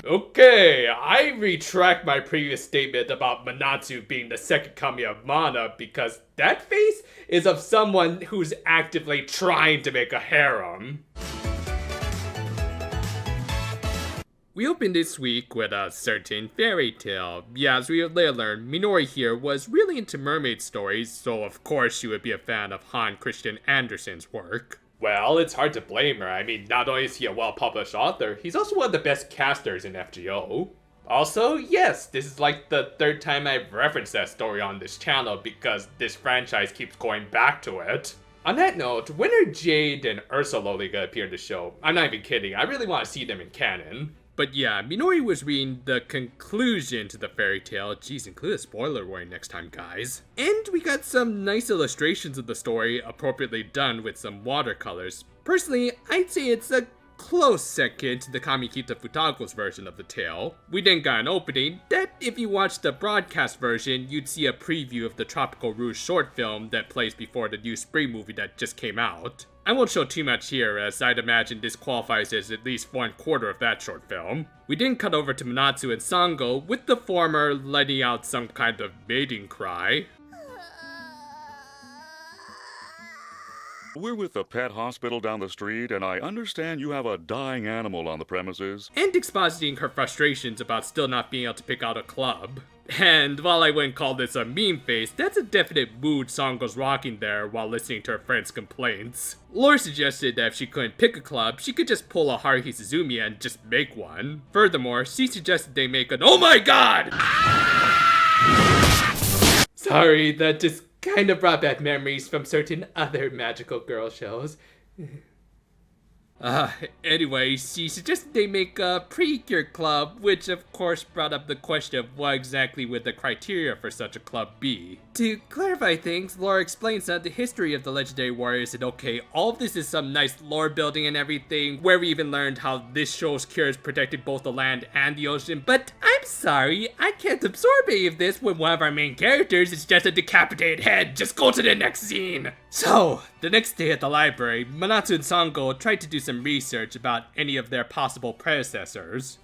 Okay, I retract my previous statement about Manatsu being the second coming of Mana because that face is of someone who's actively trying to make a harem. We opened this week with a certain fairy tale. Yeah, as we later learned, Minori here was really into mermaid stories, so of course she would be a fan of Hans Christian Andersen's work. Well, it's hard to blame her. I mean, not only is he a well-published author, he's also one of the best casters in FGO. Also, yes, this is like the third time I've referenced that story on this channel because this franchise keeps going back to it. On that note, when are Jade and Ursula gonna appear in the show? I'm not even kidding, I really want to see them in canon. But yeah, Minori was reading the conclusion to the fairy tale. Jeez, include a spoiler warning next time, guys. And we got some nice illustrations of the story, appropriately done with some watercolors. Personally, I'd say it's a close second to the Kamikita Futako's version of the tale. We then got an opening that, if you watch the broadcast version, you'd see a preview of the Tropical-Rouge short film that plays before the new spring movie that just came out. I won't show too much here, as I'd imagine this qualifies as at least 1/4 of that short film. We then cut over to Manatsu and Sango, with the former letting out some kind of mating cry. We're with the pet hospital down the street, and I understand you have a dying animal on the premises. And expositing her frustrations about still not being able to pick out a club. And while I wouldn't call this a meme face, that's a definite mood Sango's rocking there while listening to her friend's complaints. Lore suggested that if she couldn't pick a club, she could just pull a Haruhi Suzumiya and just make one. Furthermore, she suggested they make an "Oh my god!" Sorry, that just kind of brought back memories from certain other magical girl shows. Anyway, she suggested they make a Precure club, which of course brought up the question of what exactly would the criteria for such a club be. To clarify things, Laura explains that the history of the legendary warriors, and okay, all of this is some nice lore building and everything, where we even learned how this show's cures protected both the land and the ocean, but I'm sorry, I can't absorb any of this when one of our main characters is just a decapitated head. Just go to the next scene! So, the next day at the library, Manatsu and Sango tried to do some research about any of their possible predecessors.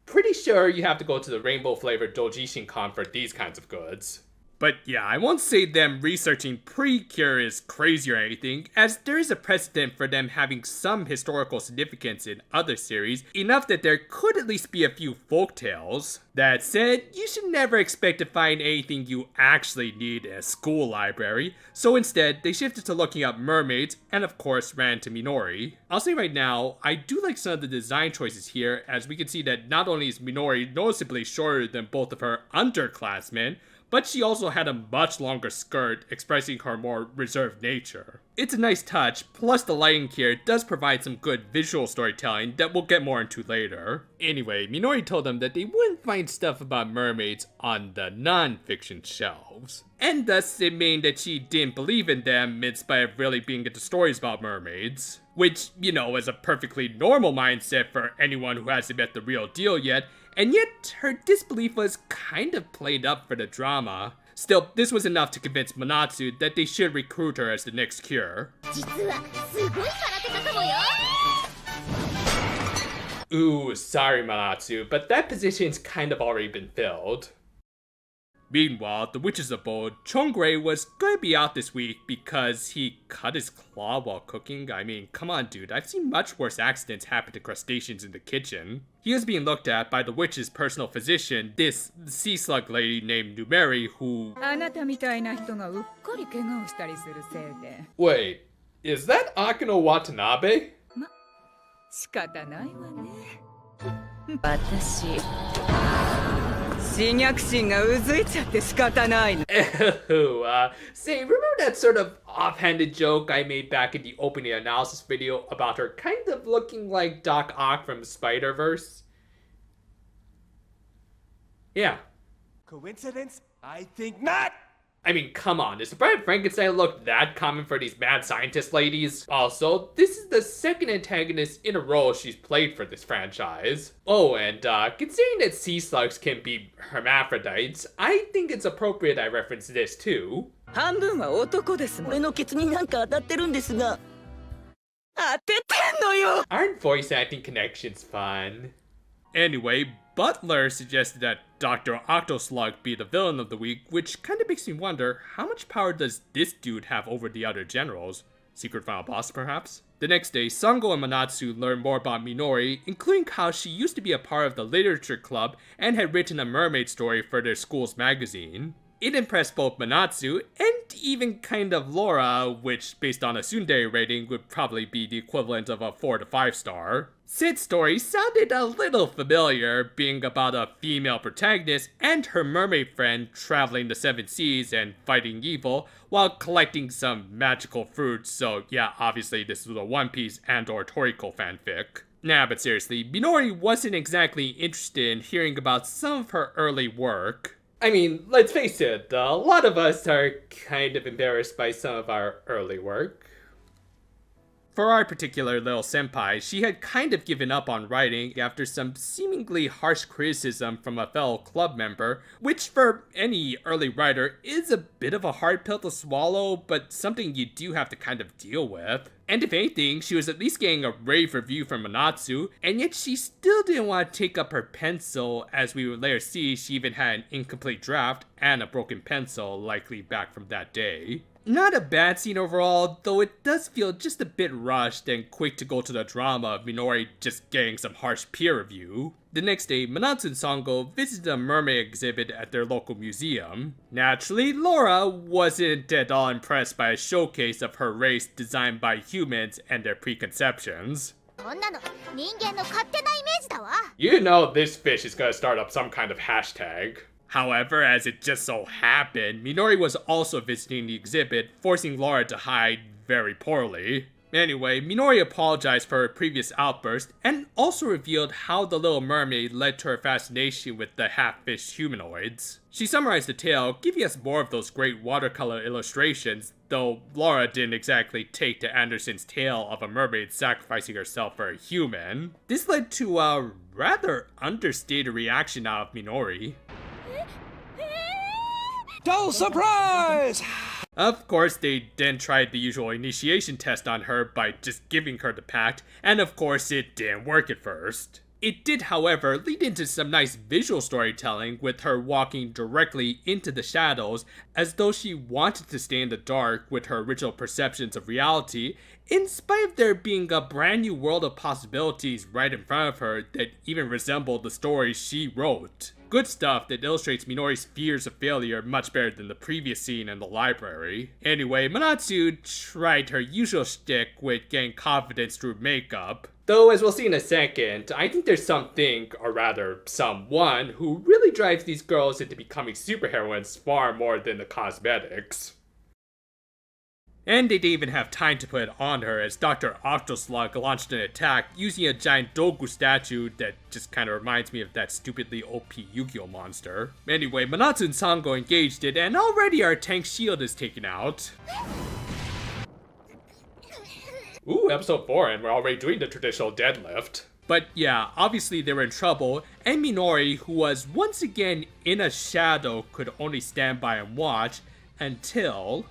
Pretty sure you have to go to the rainbow-flavored Dojishin Con for these kinds of goods. But yeah, I won't say them researching Precure is crazy or anything, as there is a precedent for them having some historical significance in other series, enough that there could at least be a few folktales. That said, you should never expect to find anything you actually need in a school library, so instead, they shifted to looking up mermaids, and of course ran to Minori. I'll say right now, I do like some of the design choices here, as we can see that not only is Minori noticeably shorter than both of her underclassmen, but she also had a much longer skirt, expressing her more reserved nature. It's a nice touch, plus the lighting here does provide some good visual storytelling that we'll get more into later. Anyway, Minori told them that they wouldn't find stuff about mermaids on the non-fiction shelves. And thus it meant that she didn't believe in them in spite of really being into stories about mermaids. Which, you know, is a perfectly normal mindset for anyone who hasn't met the real deal yet, and yet her disbelief was kind of played up for the drama. Still, this was enough to convince Manatsu that they should recruit her as the next cure. Ooh, sorry Manatsu, but that position's kind of already been filled. Meanwhile, the witch's abode, Chongre was gonna be out this week because he cut his claw while cooking. I mean, come on dude, I've seen much worse accidents happen to crustaceans in the kitchen. He is being looked at by the witch's personal physician, this sea slug lady named Numeri, who... Wait, is that Akino Watanabe? Ew, say, remember that sort of offhanded joke I made back in the opening analysis video about her kind of looking like Doc Ock from Spider-Verse? Yeah. Coincidence? I think not! I mean, come on, does the Bride Frankenstein look that common for these mad scientist ladies? Also, this is the second antagonist in a row she's played for this franchise. Oh, and considering that sea slugs can be hermaphrodites, I think it's appropriate I reference this too. 半分は男です。俺のケツになんか当たってるんですが。当ててんのよ。 Aren't voice acting connections fun? Anyway, Butler suggested that Dr. Octoslug be the villain of the week, which kind of makes me wonder, how much power does this dude have over the other generals? Secret final boss, perhaps? The next day, Sango and Manatsu learn more about Minori, including how she used to be a part of the literature club and had written a mermaid story for their school's magazine. It impressed both Manatsu and even kind of Laura, which based on a tsundere rating would probably be the equivalent of a 4 to 5 star. Sid's story sounded a little familiar, being about a female protagonist and her mermaid friend traveling the 7 seas and fighting evil while collecting some magical fruits, so yeah, obviously this was a One Piece and or Toriko fanfic. Nah, but seriously, Minori wasn't exactly interested in hearing about some of her early work. I mean, let's face it, a lot of us are kind of embarrassed by some of our early work. For our particular little senpai, she had kind of given up on writing after some seemingly harsh criticism from a fellow club member, which for any early writer is a bit of a hard pill to swallow, but something you do have to kind of deal with. And if anything, she was at least getting a rave review from Manatsu, and yet she still didn't want to take up her pencil, as we would later see she even had an incomplete draft and a broken pencil, likely back from that day. Not a bad scene overall, though it does feel just a bit rushed and quick to go to the drama of Minori just getting some harsh peer review. The next day, Manatsu and Sango visited a mermaid exhibit at their local museum. Naturally, Laura wasn't at all impressed by a showcase of her race designed by humans and their preconceptions. You know this fish is gonna start up some kind of hashtag. However, as it just so happened, Minori was also visiting the exhibit, forcing Laura to hide very poorly. Anyway, Minori apologized for her previous outburst, and also revealed how the Little Mermaid led to her fascination with the half-fish humanoids. She summarized the tale, giving us more of those great watercolor illustrations, though Laura didn't exactly take to Anderson's tale of a mermaid sacrificing herself for a human. This led to a rather understated reaction out of Minori. No surprise! Of course, they then tried the usual initiation test on her by just giving her the pact, and of course it didn't work at first. It did, however, lead into some nice visual storytelling with her walking directly into the shadows as though she wanted to stay in the dark with her original perceptions of reality, in spite of there being a brand new world of possibilities right in front of her that even resembled the stories she wrote. Good stuff that illustrates Minori's fears of failure much better than the previous scene in the library. Anyway, Manatsu tried her usual shtick with getting confidence through makeup. Though, as we'll see in a second, I think there's something, or rather, someone, who really drives these girls into becoming superheroines far more than the cosmetics. And they didn't even have time to put it on her as Dr. Octoslug launched an attack using a giant Dogu statue that just kind of reminds me of that stupidly OP Yu-Gi-Oh monster. Anyway, Manatsu and Sango engaged it, and already our tank shield is taken out. Ooh, episode 4, and we're already doing the traditional deadlift. But yeah, obviously they were in trouble, and Minori, who was once again in a shadow, could only stand by and watch until...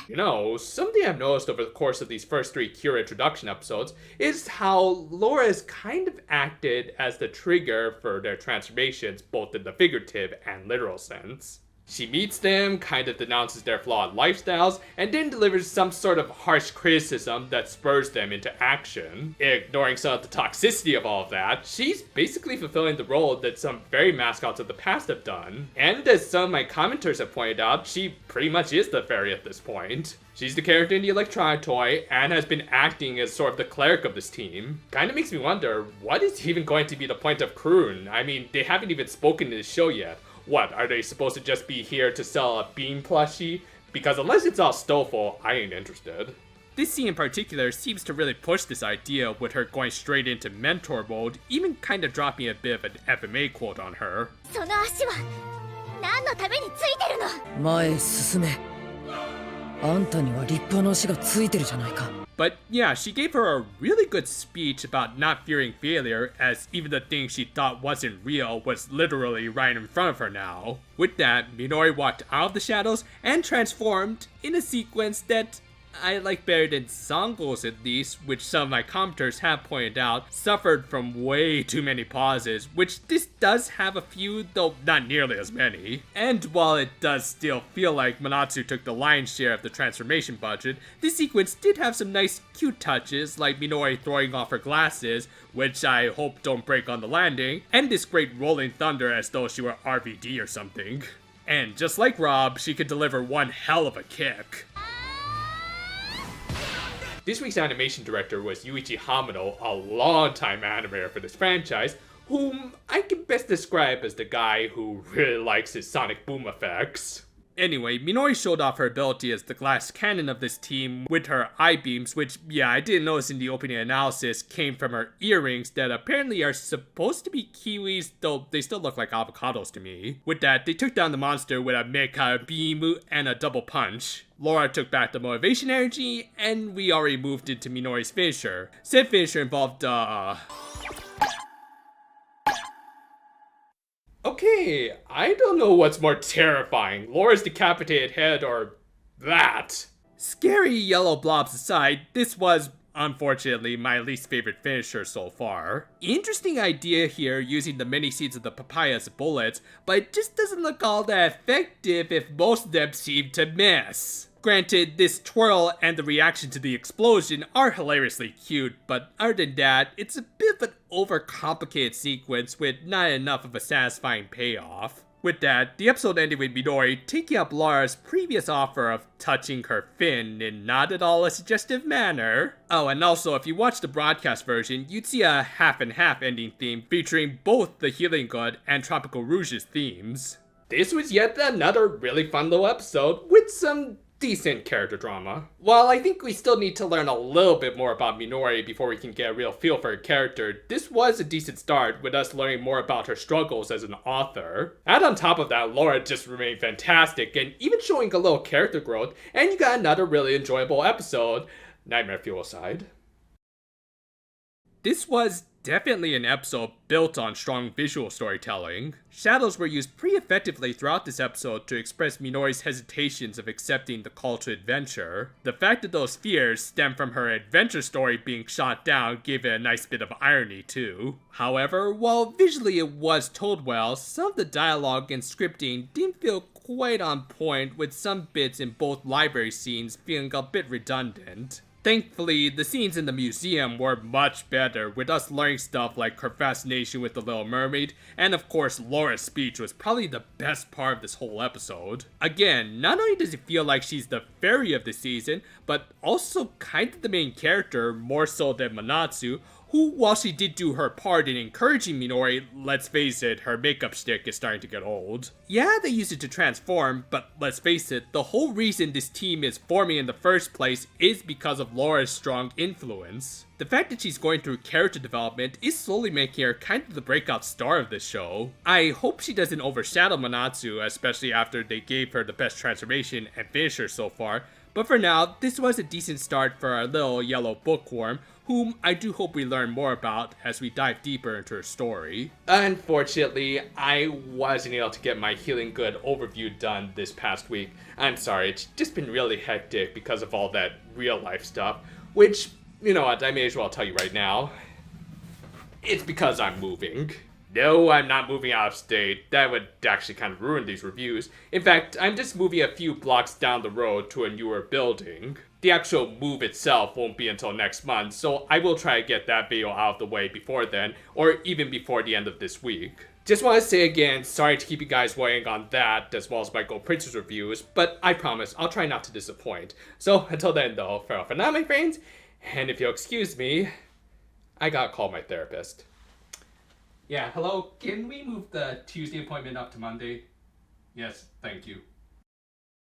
You know, something I've noticed over the course of these first 3 Cure introduction episodes is how Laura has kind of acted as the trigger for their transformations, both in the figurative and literal sense. She meets them, kind of denounces their flawed lifestyles, and then delivers some sort of harsh criticism that spurs them into action. Ignoring some of the toxicity of all of that, she's basically fulfilling the role that some very mascots of the past have done. And as some of my commenters have pointed out, she pretty much is the fairy at this point. She's the character in the electronic toy, and has been acting as sort of the cleric of this team. Kinda makes me wonder, what is even going to be the point of Kroon? I mean, they haven't even spoken in the show yet. What, are they supposed to just be here to sell a bean plushie? Because unless it's all Stoffel, I ain't interested. This scene in particular seems to really push this idea with her going straight into mentor mode, even kinda dropping a bit of an FMA quote on her. 前進め。あんたには立派な足がついてるじゃないか。But yeah, she gave her a really good speech about not fearing failure, as even the thing she thought wasn't real was literally right in front of her now. With that, Minori walked out of the shadows and transformed in a sequence that I like better than Sango's at least, which some of my commenters have pointed out suffered from way too many pauses, which this does have a few, though not nearly as many. And while it does still feel like Manatsu took the lion's share of the transformation budget, this sequence did have some nice cute touches, like Minori throwing off her glasses, which I hope don't break on the landing, and this great rolling thunder as though she were RVD or something. And just like Rob, she could deliver one hell of a kick. This week's animation director was Yuichi Hamano, a longtime animator for this franchise, whom I can best describe as the guy who really likes his sonic boom effects. Anyway, Minori showed off her ability as the glass cannon of this team with her eye beams, which, yeah, I didn't notice in the opening analysis, came from her earrings that apparently are supposed to be kiwis, though they still look like avocados to me. With that, they took down the monster with a mecha beam and a double punch. Laura took back the motivation energy, and we already moved into Minori's finisher. Said finisher involved, Okay, I don't know what's more terrifying, Laura's decapitated head or that. Scary yellow blobs aside, this was, unfortunately, my least favorite finisher so far. Interesting idea here using the mini seeds of the papaya as bullets, but it just doesn't look all that effective if most of them seem to miss. Granted, this twirl and the reaction to the explosion are hilariously cute, but other than that, it's a bit of an overcomplicated sequence with not enough of a satisfying payoff. With that, the episode ended with Midori taking up Laura's previous offer of touching her fin in not at all a suggestive manner. Oh, and also, if you watch the broadcast version, you'd see a half and half ending theme featuring both the Healing God and Tropical-Rouge's themes. This was yet another really fun little episode with some decent character drama. While I think we still need to learn a little bit more about Minori before we can get a real feel for her character, this was a decent start with us learning more about her struggles as an author. And on top of that, Laura just remained fantastic and even showing a little character growth, and you got another really enjoyable episode, nightmare fuel aside. This was definitely an episode built on strong visual storytelling. Shadows were used pretty effectively throughout this episode to express Minori's hesitations of accepting the call to adventure. The fact that those fears stem from her adventure story being shot down gave it a nice bit of irony too. However, while visually it was told well, some of the dialogue and scripting didn't feel quite on point, with some bits in both library scenes feeling a bit redundant. Thankfully, the scenes in the museum were much better, with us learning stuff like her fascination with the Little Mermaid, and of course Laura's speech was probably the best part of this whole episode. Again, not only does it feel like she's the fairy of the season, but also kind of the main character, more so than Manatsu, who, while she did do her part in encouraging Minori, let's face it, her makeup shtick is starting to get old. Yeah, they use it to transform, but let's face it, the whole reason this team is forming in the first place is because of Laura's strong influence. The fact that she's going through character development is slowly making her kind of the breakout star of this show. I hope she doesn't overshadow Manatsu, especially after they gave her the best transformation and finisher so far, but for now, this was a decent start for our little yellow bookworm, whom I do hope we learn more about as we dive deeper into her story. Unfortunately, I wasn't able to get my Healing Good overview done this past week. I'm sorry, it's just been really hectic because of all that real life stuff, which, you know what, I may as well tell you right now. It's because I'm moving. No, I'm not moving out of state. That would actually kind of ruin these reviews. In fact, I'm just moving a few blocks down the road to a newer building. The actual move itself won't be until next month, so I will try to get that video out of the way before then, or even before the end of this week. Just want to say again, sorry to keep you guys waiting on that, as well as my Gold Princess reviews, but I promise I'll try not to disappoint. So until then though, farewell for now my friends, and if you'll excuse me, I gotta call my therapist. Yeah, hello, can we move the Tuesday appointment up to Monday? Yes, thank you.